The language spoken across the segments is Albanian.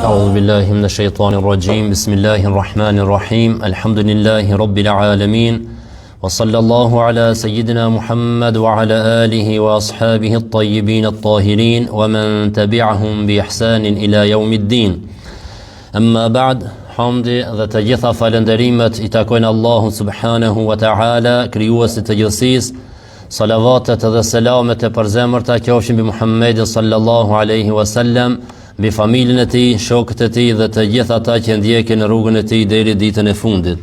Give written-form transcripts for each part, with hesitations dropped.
أعوذ بالله من الشيطان الرجيم بسم الله الرحمن الرحيم الحمد لله رب العالمين وصلى الله على سيدنا محمد وعلى آله وأصحابه الطيبين الطاهرين ومن تبعهم بإحسان إلى يوم الدين أما بعد hamdi dhe të gjitha falënderimet I takojnë Allahun subhanahu wa ta'ala, krijuesit të gjithësisë. Salavatet dhe selamet e përzemërta qofshin mbi Muhammedin sallallahu alaihi wasallam, mbi familjen e tij, shokët e tij dhe të gjithë ata që ndjekin rrugën e tij deri ditën e fundit.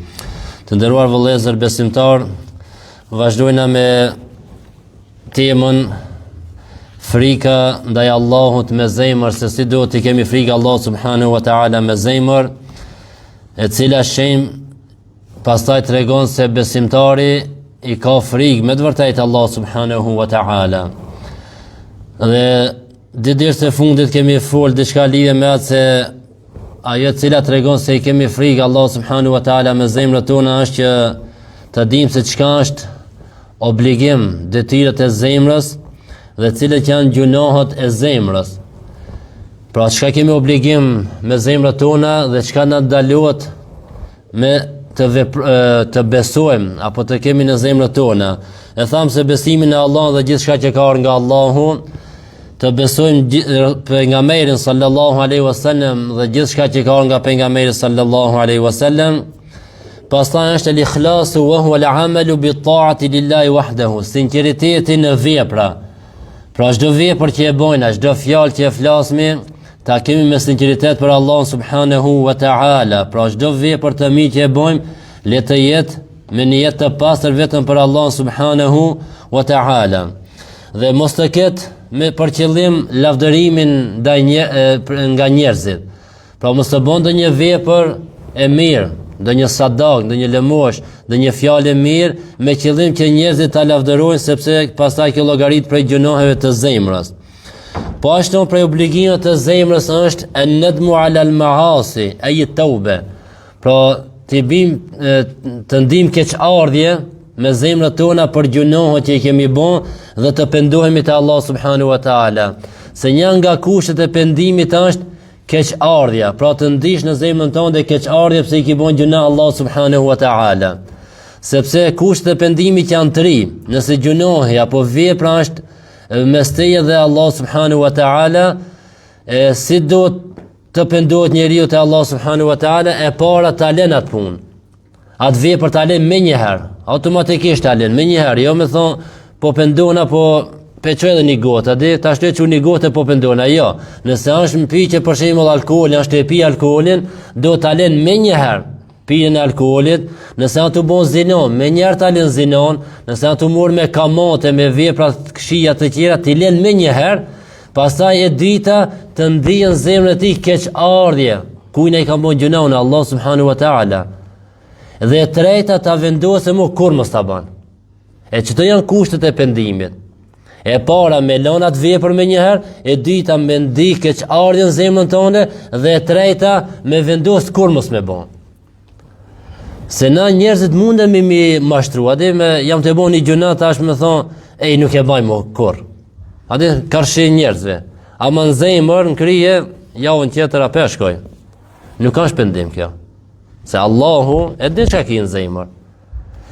Të nderuar vëllezër besimtar, vazhdojna me temën frika ndaj Allahut me zemër, se si duhet të kemi frikë Allahut subhanahu wa ta'ala me zemër, e cila shenjë pastaj tregon se besimtari I ka frikë me të vërtetë Allah subhanahu wa ta'ala. Dhe ditës së fundit kemi folë diçka lidhe me atë, se ajo e cila tregon se I kemi frikë Allah subhanahu wa ta'ala me zemrat tona është që të dimë se çka është obligim, detyrat e zemrës dhe cilët janë gjunohet e zemrës. Pra çka kemi obligim me zemrat tona dhe çka na ndalohet me të besojmë apo të kemi në zemrat tona. E tham se besimi në Allah dhe gjithçka që ka nga Allahu, të besojmë pejgamberin sallallahu alaihi wasallam dhe gjithçka që ka nga pejgamberi sallallahu alaihi wasallam. Pastaj është el-ikhlasu wa huwa al-amalu bi ta'ati lillahi wahdahu, sinqeriteti në vepra. Pra çdo vepër që e bojna, çdo fjalë që e flasmi, ta kemi me sinqeritet për Allah subhanahu wa ta'ala. Pra çdo vepër të mirë që e bojmë, le të jetë me nijet të pastër vetëm për Allah subhanahu wa ta'ala. Dhe mos të ketë me për qëllim lavdërimin nga njerëzit. Pra mos të bën ndonjë vepër e mirë, ndonjë sadak, ndonjë lëmosh, ndonjë fjalë e mirë me qëllim që njerëzit ta lavdërojnë, sepse pastaj kjo llogarit prej gjunoheve të zemrës. Po ashtu prej obligimeve të zemrës është an-nadmu 'ala al-ma'asi, ay at-tauba. Pra të ndim keqardhje me zemrat tona për gjunohet që I kemi bën dhe të pendohemi te Allah subhanahu wa ta'ala. Se një nga kushtet e pendimit është keqardhja, pra të ndish në zemrën tënde keqardhje pse I ke bën gjuna Allah subhanahu wa ta'ala. Sepse kushtet e pendimit janë 3. Nëse gjunohi apo vepra është mes teje dhe Allah subhanahu wa ta'ala, si do të pendohet njeriu te Allah subhanahu wa ta'ala, e para ta lën atë punë. Atë vepër ta lën më një herë, automatikisht ta lën më një herë, jo më thon po pendon apo peçoj edhe një gotë, a di ta shtoj çu një gotë po pendon, jo. Nëse është mpyqje për shembull alkooli, është e pi alkoolin, do ta lën më një herë pijen e alkoolit. Nëse ato bon zinon, me njerë ta lën zinon. Nëse ato mor me kamate, me vepra të këqija të tjera, t'i lën me njëherë. Pastaj e dyta të ndihen zemrën e tij keqardhje, kujt ai ka bën gjunaun Allah subhanahu wa ta'ala. Dhe e treta ta vendosë më kur mos ta bën. E çto janë kushtet e pendimit. E para me lën atë vepër me njëherë, e dyta me ndi keqardhjen në zemrën tonë, dhe e treta me vendos kur mos me bën. Se na njerëzit munden me mi mashtru, ade me jam të bo një gjuna, tash me thonë, ej nuk e bajmë kur. Ade karshi njerëzve. Ama në zemër, në krije, javën tjetër a peshkoj. Nuk ka shpendim kjo. Se Allahu e di çka ki në zemër.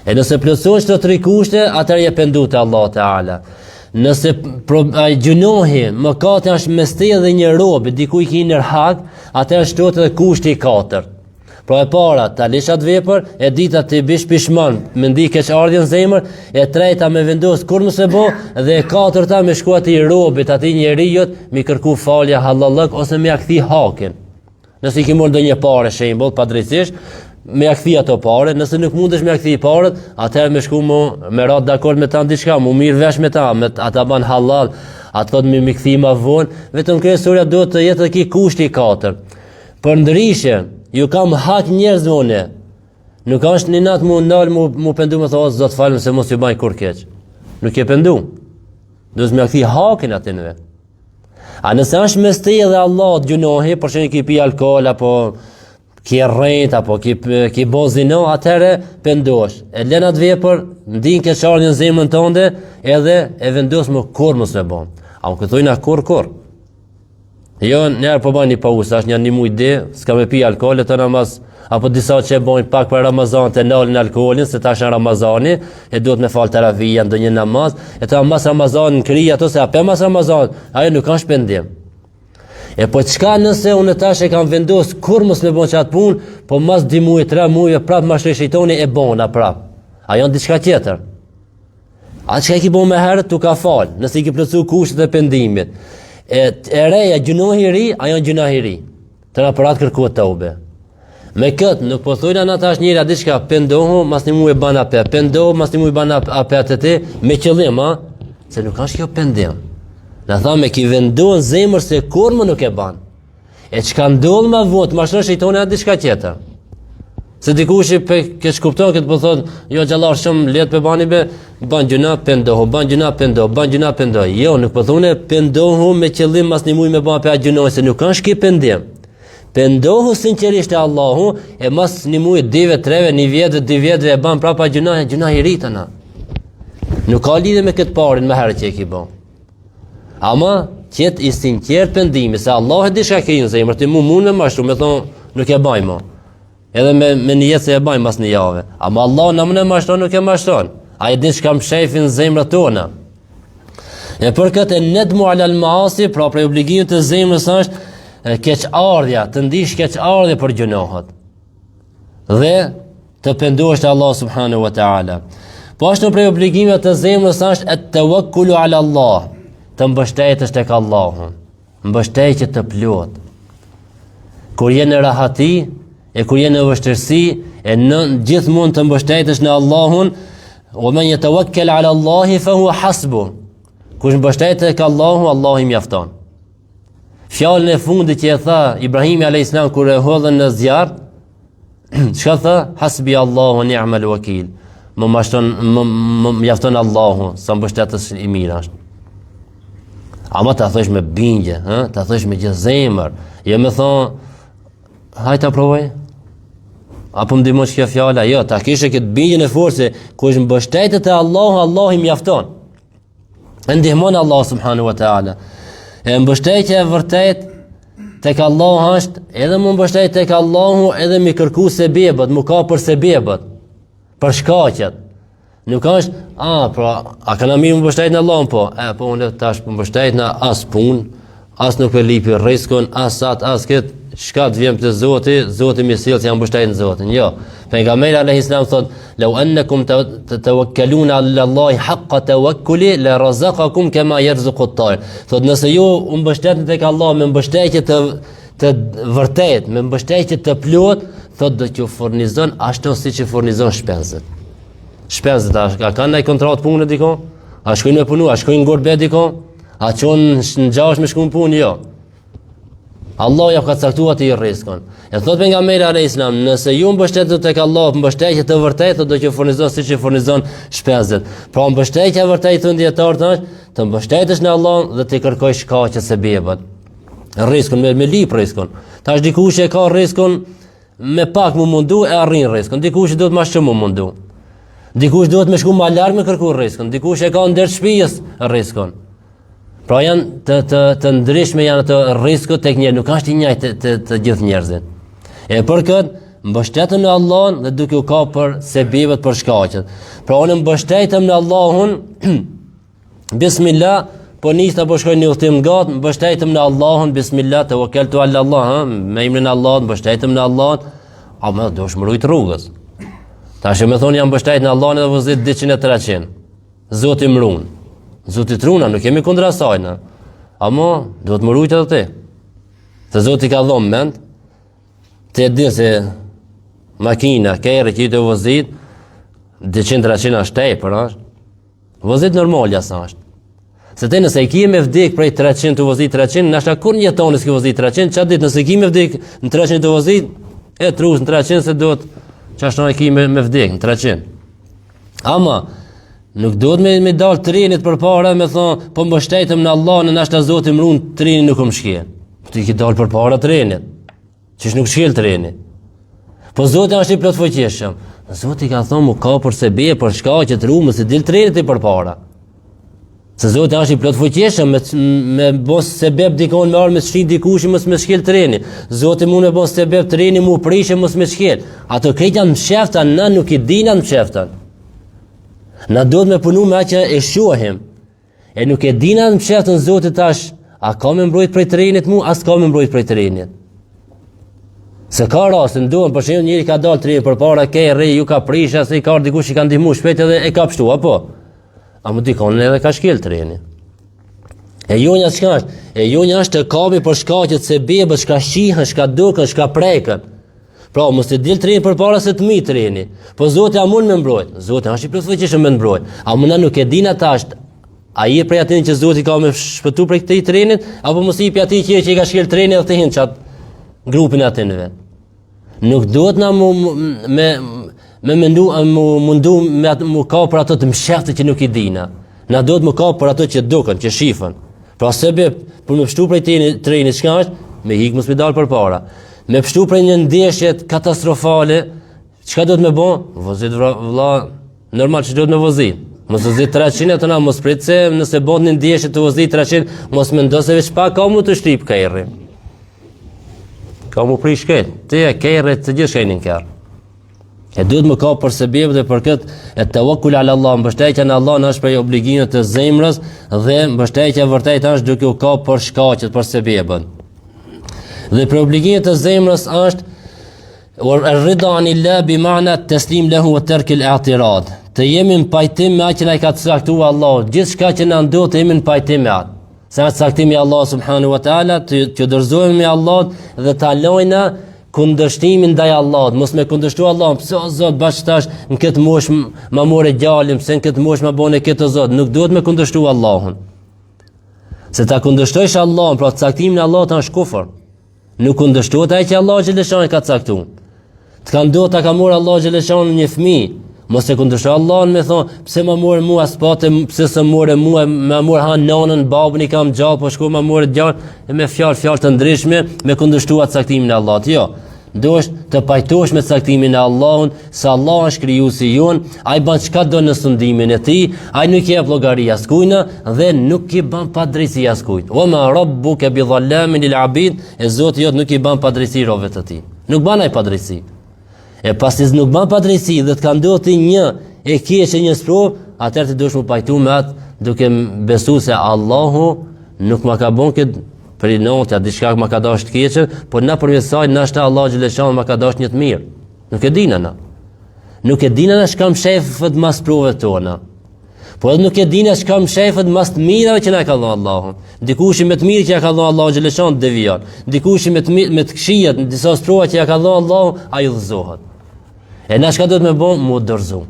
E nëse plotësojnë çto 3 kushte, atëherë je pendu te Allah Teala. Nëse ai gjunohi, mëkati është mes teje dhe një robi, dikujt ki në hak, atëherë shtohet edhe kushti I 4. Pra e para, ta lish atë vepër, e dita të bish pishman, me ndi keqardhjen në zemër, e treta me vendos kur mos e bë, dhe e katërta me shku atij robit, atij njerëzit, me kërku falje halallëk ose me ia kthi hakin. Nëse I ke marrë ndonjë parë shembull padrejtisht, me ia kthi ato parë, nëse nuk mundesh me ia kthi parët, atëherë me shku me radh dakord me ta diçka, mu mirë vesh me ta, me ata ban halal, atë thot me kthi më vonë, vetëm kryesoria duhet të jetë ki kushti I 4. Për ndryshe ju kam hak njerëz une. Nuk është një natë mu ndalë mu pendu me thotë zot falem se mos ju baj kur keq. Nuk je pendu. Duhet me kthi hakin atinve. A nëse është mes teje dhe Allah të gjunohi, për shembull ki pi alkool apo ki rrejt apo ki bozino, atëherë pendosh. E lën atë vepër, ndin keqardhjen në zemrën tënde, edhe e vendos më kur mos e bën. A u këthojna kur. Jo, njerë po bani pauzë, tash një muj de, s'ka me pi alkohol, të namaz, apo disa që bojnë pak për Ramazan të nalin alkoholin, se tash në Ramazani, e duhet me falë teravija, ndë një namaz, e të mas Ramazan në kri, ato se ape mas Ramazan, ajo nuk kanë shpendim. E po qka nëse unë tash e kam vendos, kur mos me bon qatë pun, po mas 2 muj, 3 muj, prap ma shejtoni e bona prap. A janë diçka tjetër. A qka i ki bon me herët, tu ka falë, nëse i ki plëcu kushtet e pendimit. E reja gjunohi ri, a janë gjunohi ri. Të na përat kërkuat të ube. Me këtë, nuk po thujna në tash njëra diçka, pendohu, mas një muj e ban ape, pendohu, mas një muj ban ape të ti, me qëllim, se nuk është kjo pendim. Në thamë, ki vendohen zemër se kur më nuk e ban. E që ka ndodhë më vot, ma shërën shëjtoni atë diçka tjetër. Se dikush i ke shkupton këtë po thotë, jo gjallar shumë letë pe bani be, ban gjuna pendohu, ban gjuna pendohu, ban gjuna pendohu. Jo, nuk po thune pendohu me qëllim mas një muj me ban pe atë gjunoj, se nuk është ki pendim. Pendohu sinqerisht e Allahu, e mas një muj 2, 3, 1 vjetë, 2 vjetë e ban prapa gjuna i rritëna. Nuk ka lidhe me këtë parin me herë që e ki ban. Ama qëtë i sinqert pendimi, se Allah e di shka ke në zemër, ti mund me mashtu, me thonë nuk e baj ma. Edhe me një jetë se e baj mas një jave. Ama Allah në më në mashton, nuk e mashton. A e di shka më shefin zemrët tona. E për këtë e nedmu alal maasi, pra prej obligimit të zemrës është keq ardhja, të ndish keq ardhja për gjunohat. Dhe të pendohesh te Allah subhanahu wa ta'ala. Po ashtu prej obligimit të zemrës është at-tawakkulu ala Allah. Të mbështetësh tek Allahu, mbështetje të plot. Kur je në rahati, e kur je në vështirësi, e në gjithmonë të mbështetësh në Allahun, wa man yatawakkal ala Allahi fa huwa hasbu. Kush mbështetet tek Allahu, Allahu i mjafton. Fjalën e fundit që e tha Ibrahimi alayhis salam kur e hodhën në zjarr, çka tha? Hasbi Allahu ni'mal wakil. Më mjafton Allahu, sa mbështetës i mirë është. Ama ta thësh me bindje, ta thësh me gjithë zemër. Jo me thonë, hajta provoj. Apo më ndihmon kjo fjala? Jo, ta kishe këtë bindjen e fortë se kush mbështetet te Allahu, Allahu i mjafton. E ndihmon Allah subhanahu wa ta'ala. E mbështetja e vërtet tek Allahu është edhe më mbështet tek Allahu, edhe mi kërku sebebët, mu ka për sebebët, për shkaqet. Nuk është, a kana mirë më mbështet në Allahun, po unë tash më mbështet në as punë, as nuk e lipi riskun, as këtë, shka të vjen për Zoti më sjell që janë mbështet në Zotin. Jo. Pejgamberi alayhis salam thotë, "Law annakum tatawakkaluna ala Allahi haqqa tawakkuli la razaqakum kama yarzuqu at-tayr." Thotë nëse ju u mbështetni tek Allah me mbështetje të vërtet, me mbështetje të plot, thotë do t'ju furnizon ashtu siç i furnizon shpenzët. Shpenzët, a kanë ndaj kontratë punë dikon? A shkojnë me punu, a shkojnë ngorbe dikon? A qonë në gjash me shku në punë? Jo. Allah ja ka caktuar të i riskon. E thot pejgamberi alayhis salam, nëse ju mbështetet tek Allah, mbështetje të vërtetë do t'ju furnizon siç i furnizon shpenzët. Pra mbështetja e vërtetë thon dietarët është të mbështetesh në Allah dhe të kërkosh shkaqe se bebët. Riskun me lip riskun. Tash dikush e ka riskun me pak më mundu e arrin riskun. Dikush duhet më shumë mundu. Dikush duhet me shku më larg me kërku riskun. Dikush e ka ndër shtëpis riskun. Pra janë të ndryshme janë të riskut tek njerëz, nuk është i njëjtë të gjithë njerëzit. E për këtë mbështetëm në Allahun dhe duke u ka për sebebet për shkaqet. Pra unë mbështetem në Allahun, bismillah, po nista po shkoj në udhtim gat, mbështetem në Allahun, bismillah, tawakkaltu ala Allah, me emrin e Allahut, mbështetem në Allahun, ama do shmërujt rrugës. Tash më thonë jam mbështet në Allahun edhe vëzit 200-300. Zoti më ruan. Zoti truna, nuk kemi kundra asaj, ama duhet më rujt edhe ti. Se Zoti ka dhënë mend, ti e di se makina, kerë që i të vëzit, 200-300 është tepër, është. Vëzit normal jasa është. Se te nëse i ki me vdik prej 300 të vëzit 300, nashta kur një tonë s'ki vëzit 300, qatë ditë nëse i ki me vdik në 300 të vëzit, e trus në 300 se duhet qashtë në i ki me vdik në 300. Ama, nuk duhet me dalë trenit për para me thonë, po mbështetëm në Allah në nashta Zoti më ruan treni nuk më shkel. Po ti ki dalë për para trenit, qish nuk shkel treni. Po Zoti është i plot fuqishëm. Zoti ka thonë mu ka për sebe, për shkaqe të rumës, se dil trenit i për para. Se Zoti është i plot fuqishëm me bos sebeb dikon me armë shit dikush mos me shkel treni. Zoti mund me bos sebeb treni mu prishë mos me shkel. Ato këto janë mshefta, na nuk i dinë mshefta. Na duhet me punu me atë që e shohim. E nuk e dinë msheftën Zotit tash, a ka me mbrojt prej trenit mu, as ka me mbrojt prej trenit. Se ka rastin duhen, për shembull njëri ka dalë treni përpara ke rri, ju ka prishë, se i ka dikush i ka ndihmuar shpejt edhe e ka pshtu apo. A më dikon edhe ka shkel treni. E jonja çka është? E jonja është të kapi për shkaqet se bebët shka shihen, shka dukën, shka prekën. Pra mos të dil treni përpara se të mi treni. Po Zoti a mund me mbrojt? Zoti është i plotfuqishëm me mbrojt. A mund na nuk e din ata është a i prej atin që Zoti ka me shpëtu prej këtij trenit, apo mos i pi atij që i ka shkel treni dhe të hin çat grupin atin vet. Nuk duhet na me mundu me ka për ato të msheftë që nuk i dina. Na duhet me ka për ato që duken, që shifën. Pra sebe për me pështu prej trenit çka është? Me hik mos me dal përpara. Me pështu prej një ndeshje katastrofale, çka duhet me bën? Vozit vëlla, normal që duhet me vozit. Mos vozit 300 atë na mos prit se nëse bën një ndeshje të vozit 300, mos mendo se veç pa ka mu të shtyp kerri. Ka mu prish këtë, te e kerri të gjithë shkenin kërë. E duhet më ka për sebeb dhe për këtë e tawakkul ala Allah, mbështetja në Allah është prej obligimet të zemrës dhe mbështetja vërtet është duke u ka për shkaqet, për sebebën. Dhe për obligimet të zemrës është ar-rida anillah bi ma'na at-taslim lahu wa tark al-i'tirad. Të jemi në pajtim me atë që na ka caktuar Allahu, gjithçka që na ndodh të jemi në pajtim me atë. Sa caktimi Allah subhanahu wa taala të dorëzohemi me Allah dhe ta lojna kundërshtimin ndaj Allahut, mos me kundërshtu Allahun, pse o Zot bash tash në këtë moshë ma more gjalim, pse në këtë moshë ma bone këtë o Zot, nuk duhet me kundërshtu Allahun. Se ta kundërshtojsh Allahun, pra caktimin e Allahut është kufër. Nuk kundërshtohet ai që Allah xheleshani ka caktuar. Të ka ndodhur ta ka marrë Allah xheleshani një fëmijë, mos e kundërshto Allahun me thon, pse më morë mua spate, pse s'e morë mua, më morë han nonën, babën i kam gjallë, po shko më morë gjallë me fjalë të ndryshme, me kundërshtuar caktimin e Allahut. Jo, duhesh të pajtohesh me caktimin e Allahut, se Allah është krijuesi jon, ai bën çka do në sundimin e tij, ai nuk i jep llogari askujna dhe nuk i bën padrejti askujt. Wa ma rabbuka bi dhallamin lil abid, e Zoti jot nuk i bën padrejti robëve të tij. Nuk bën ai padrejti. E pasi nuk bën padrejti dhe të ka ndodhur një e keqe një sprov, atëherë ti duhesh më pajtu me atë duke besuar se Allahu nuk ma ka bën këtë për notja diçka ma ka dashur të keqe, por nëpërmjet saj nashta Allah xheleshon ma ka dashur një të mirë. Nuk e dinë na. Nuk e dinë na çka shefët mas provave tona. Po edhe nuk e dinë çka shefët mas të mirave që na ka dhënë Allahu. Dikush me të mirë që ja ka dhënë Allah xheleshon devion. Dikush me të këqijat, në disa prova që ja ka dhënë Allahu, ai udhëzohet. E na çka duhet me bën, mu dorëzo.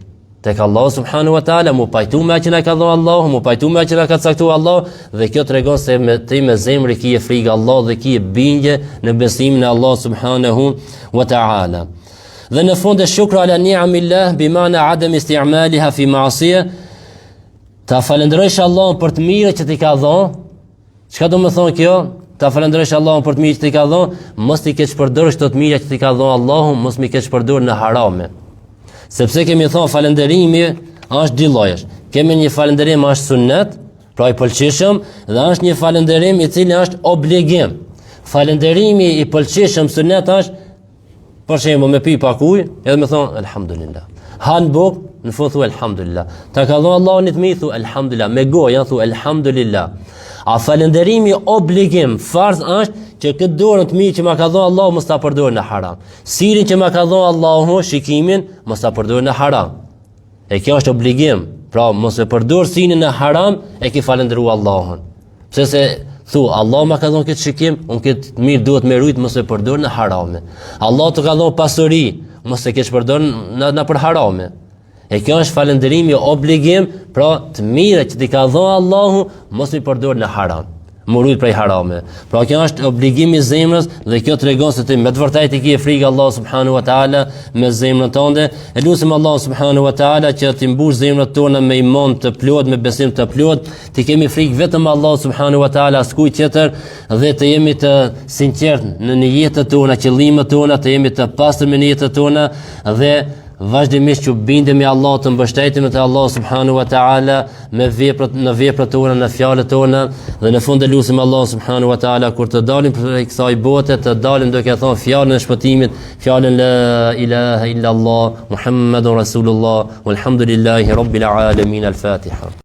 Tek Allah subhanahu wa taala, mu pajtu me që na ka dhënë Allahu, mu pajtu me që na ka caktuar Allah, dhe kjo tregon se me zemrë ki e frikë Allah dhe ki e bindje në besimin e Allah subhanahu wa taala. Dhe në fund e shukra ala ni'amillah bi ma'na adam isti'maliha fi ma'siyah, ta falenderojsh Allahun për të mirë që t'i ka dhënë. Çka do të thonë kjo? Ta falenderojsh Allahun për të mirë që t'i ka dhënë, mos t'i keq përdorësh të mira që t'i ka dhënë Allahu, mos mi keq përdor në harame. Sepse kemi thonë falenderimi është dy llojesh. Kemi një falenderim është sunnet, pra i pëlqishëm, dhe është një falenderim i cili është obligim. Falenderimi i pëlqishëm sunnet është, për shembull, me pi pak ujë, edhe me thonë elhamdulillah. Han buk, në fund thu elhamdulillah. Ta ka dhënë Allahu një të mirë, thu elhamdulillah. Me gojë thu elhamdulillah. A falenderimi obligim, farz është që këtë dorën të mirë që ma ka dhënë Allahu mos ta përdor në haram. Sirin që ma ka dhënë Allahu, shikimin, mos ta përdor në haram. E kjo është obligim. Pra mos e përdor sinin në haram, e ke falendëruar Allahun. Pse se thu Allah ma ka dhënë këtë shikim, unë këtë të mirë duhet me rujt mos e përdor në harame. Allah të ka dhënë pasuri, mos e kesh përdor në për harame. E kjo është falënderimi obligim, pra të mira që t'i ka dhënë Allahu, mos i përdor në haram. Murujt prej harame. Pra kjo është obligimi i zemrës dhe kjo tregon se ti me të vërtetë i ke frikë Allah subhanahu wa taala me zemrën tënde. E lutem Allah subhanahu wa taala që ti mbush zemrat tona me iman të plot, me besim të plot, ti kemi frikë vetëm Allah subhanahu wa taala, askujt tjetër, dhe të jemi të sinqert në jetën tona, qëllimet tona, të jemi të pastër në jetën tona dhe vazhdimisht që bindemi Allah, të mbështetemi te Allah subhanahu wa taala në veprat tona, në fjalët tona, dhe në fund e lutim Allah subhanahu wa taala kur të dalim prej kësaj bote, të dalim duke thënë fjalën e shpëtimit, fjalën la ilaha illa Allah Muhammadur Rasulullah walhamdulillahi rabbil alamin. Al-Fatiha.